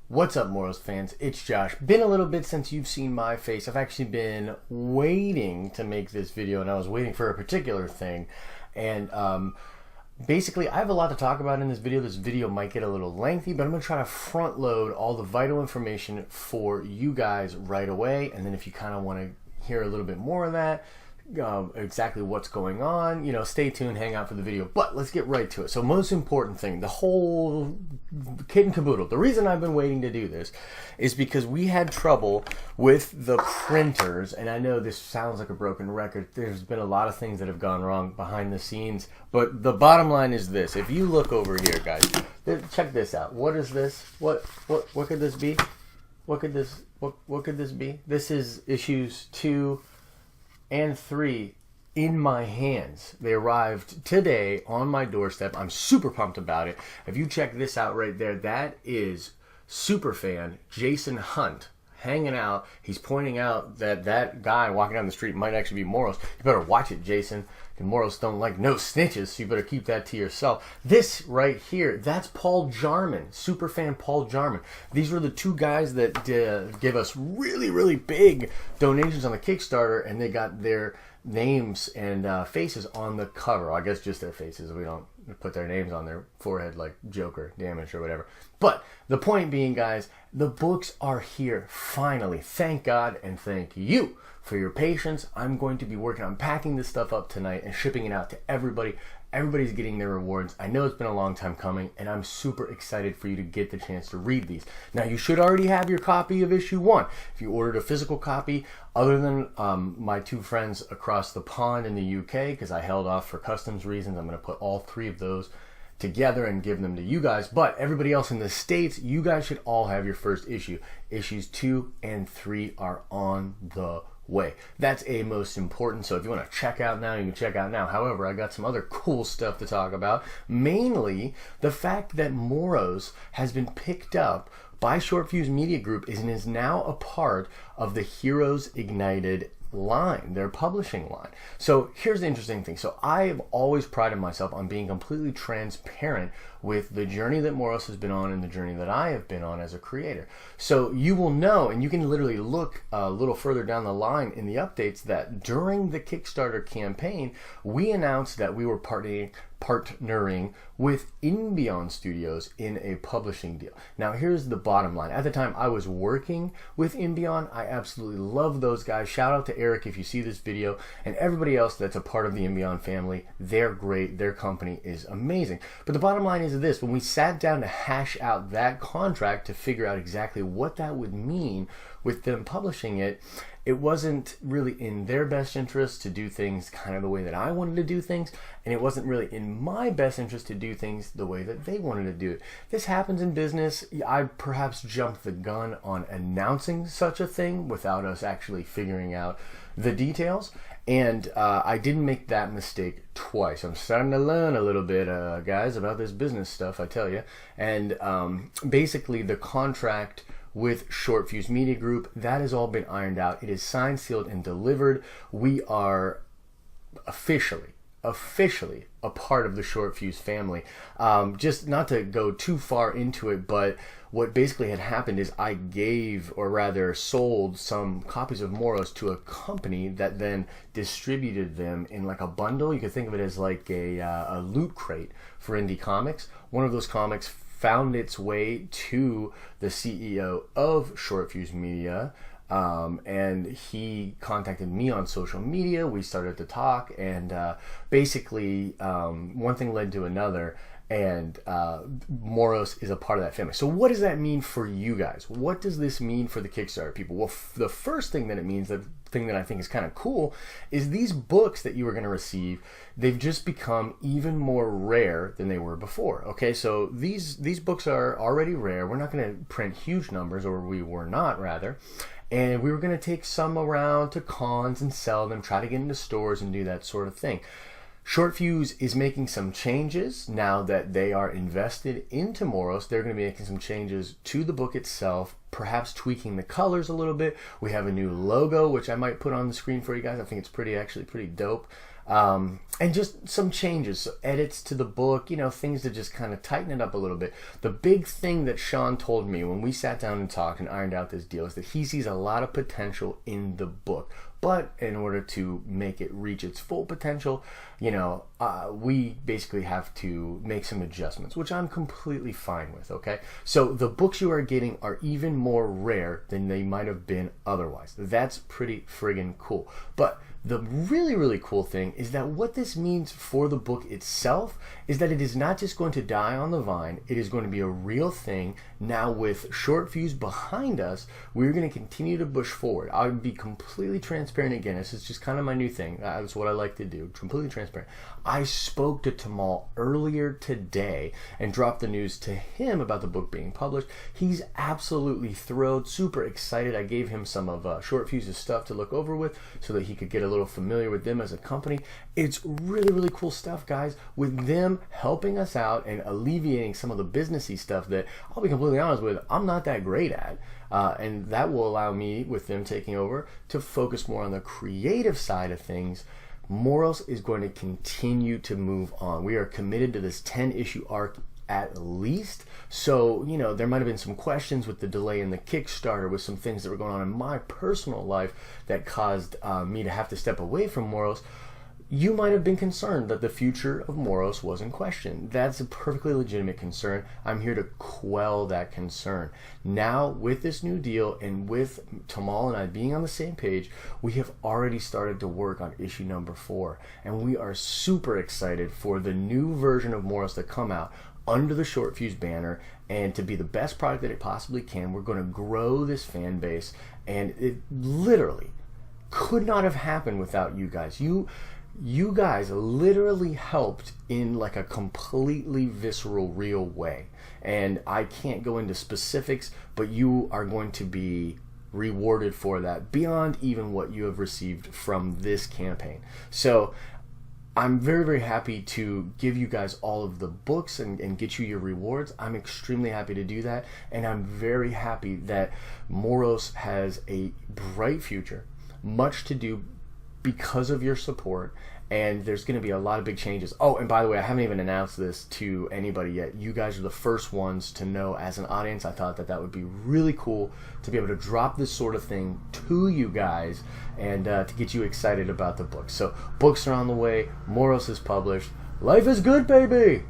What's up, Moros fans? It's Josh. Been a little bit since you've seen my face. I've actually been waiting to make this video, and I was waiting for a particular thing. And basically, I have a lot to talk about in this video. This video might get a little lengthy, but I'm going to try to front load all the vital information for you guys right away. And then if you kind of want to hear a little bit more of that, exactly what's going on, stay tuned, hang out for the video. But let's get right to it. So most important thing, the whole kit and caboodle, the reason I've been waiting to do this is because we had trouble with the printers, and I know this sounds like a broken record. There's been a lot of things that have gone wrong behind the scenes, but the bottom line is this. If you look over here, guys, check this out. What is this? What could this be? What could this be? This is issues 2 and 3 in my hands. They arrived today on my doorstep. I'm super pumped about it. If you check this out right there, that is superfan Jason Hunt hanging out. He's pointing out that guy walking down the street might actually be Moros. You better watch it, Jason. And Moros don't like no snitches, so you better keep that to yourself. This right here, that's Paul Jarman, superfan Paul Jarman. These were the two guys that gave us really, really big donations on the Kickstarter, and they got their names and faces on the cover. I guess just their faces. We don't put their names on their forehead like Joker damage or whatever. But the point being, guys, the books are here finally. Thank God and thank you for your patience. I'm going to be working on packing this stuff up tonight and shipping it out to everybody. Everybody's getting their rewards. I know it's been a long time coming, and I'm super excited for you to get the chance to read these. Now, you should already have your copy of issue 1. If you ordered a physical copy, other than my two friends across the pond in the UK, because I held off for customs reasons, I'm going to put all 3 of those together and give them to you guys. But everybody else in the States, you guys should all have your first issue. Issues 2 and 3 are on the way. That's a most important. So if you want to check out now, you can check out now. However, I got some other cool stuff to talk about. Mainly the fact that Moros has been picked up by Short Fuse Media Group and is now a part of the Heroes Ignited line, their publishing line. So here's the interesting thing. So I've always prided myself on being completely transparent with the journey that Moros has been on and the journey that I have been on as a creator. So you will know, and you can literally look a little further down the line in the updates, that during the Kickstarter campaign, we announced that we were partnering with Inbion Studios in a publishing deal. Now here's the bottom line. At the time I was working with Inbion. I absolutely love those guys. Shout out to Eric if you see this video, and everybody else that's a part of the Inbion family. They're great. Their company is amazing. But the bottom line is this: when we sat down to hash out that contract to figure out exactly what that would mean with them publishing it, it wasn't really in their best interest to do things kind of the way that I wanted to do things, and it wasn't really in my best interest to do things the way that they wanted to do it. This happens in business. I perhaps jumped the gun on announcing such a thing without us actually figuring out the details, and I didn't make that mistake twice. I'm starting to learn a little bit, guys, about this business stuff, I tell you. And basically the contract with Short Fuse Media Group, that has all been ironed out. It is signed, sealed, and delivered. We are officially a part of the Short Fuse family. Just not to go too far into it, but what basically had happened is I gave, or rather sold, some copies of Moros to a company that then distributed them in like a bundle. You could think of it as like a loot crate for indie comics. One of those comics found its way to the CEO of Short Fuse Media, and he contacted me on social media. We started to talk, and basically one thing led to another, and Moros is a part of that family. So what does that mean for you guys? What does this mean for the Kickstarter people? Well, the first thing that it means, the thing that I think is kind of cool, is these books that you are going to receive, they've just become even more rare than they were before. Okay, so these books are already rare. We're not going to print huge numbers, or we were not, rather. And we were going to take some around to cons and sell them, try to get into stores and do that sort of thing. Short Fuse is making some changes now that they are invested into Moros. They're going to be making some changes to the book itself, perhaps tweaking the colors a little bit. We have a new logo, which I might put on the screen for you guys. I think it's actually pretty dope. And just some changes, so edits to the book, you know, things to just kind of tighten it up a little bit. The big thing that Sean told me when we sat down and talked and ironed out this deal is that he sees a lot of potential in the book. But in order to make it reach its full potential, you know, we basically have to make some adjustments, which I'm completely fine with, okay? So the books you are getting are even more rare than they might have been otherwise. That's pretty friggin' cool. But the really, really cool thing is that what this means for the book itself is that it is not just going to die on the vine. It is going to be a real thing. Now with Short Fuse behind us, we're going to continue to push forward. I'll be completely transparent again. This is just kind of my new thing. That's what I like to do. Completely transparent. I spoke to Tamal earlier today and dropped the news to him about the book being published. He's absolutely thrilled, super excited. I gave him some of Short Fuse's stuff to look over with so that he could get a little familiar with them as a company. It's really, really cool stuff, guys, with them helping us out and alleviating some of the businessy stuff that, I'll be completely honest with, I'm not that great at. And that will allow me, with them taking over, to focus more on the creative side of things. Moros is going to continue to move on. We are committed to this 10-issue arc at least. So, you know, there might have been some questions with the delay in the Kickstarter, with some things that were going on in my personal life that caused me to have to step away from Moros. You might have been concerned that the future of Moros was in question. That's a perfectly legitimate concern. I'm here to quell that concern. Now, with this new deal and with Tamal and I being on the same page, we have already started to work on issue number 4. And we are super excited for the new version of Moros to come out under the Short Fuse banner and to be the best product that it possibly can. We're going to grow this fan base, and it literally could not have happened without you guys. You guys literally helped in like a completely visceral, real way. And I can't go into specifics, but you are going to be rewarded for that beyond even what you have received from this campaign. So I'm very, very happy to give you guys all of the books and get you your rewards. I'm extremely happy to do that. And I'm very happy that Moros has a bright future, much to do because of your support, and there's going to be a lot of big changes. Oh, and by the way, I haven't even announced this to anybody yet. You guys are the first ones to know. As an audience, I thought that would be really cool to be able to drop this sort of thing to you guys and to get you excited about the books. So books are on the way. Moros is published. Life is good, baby!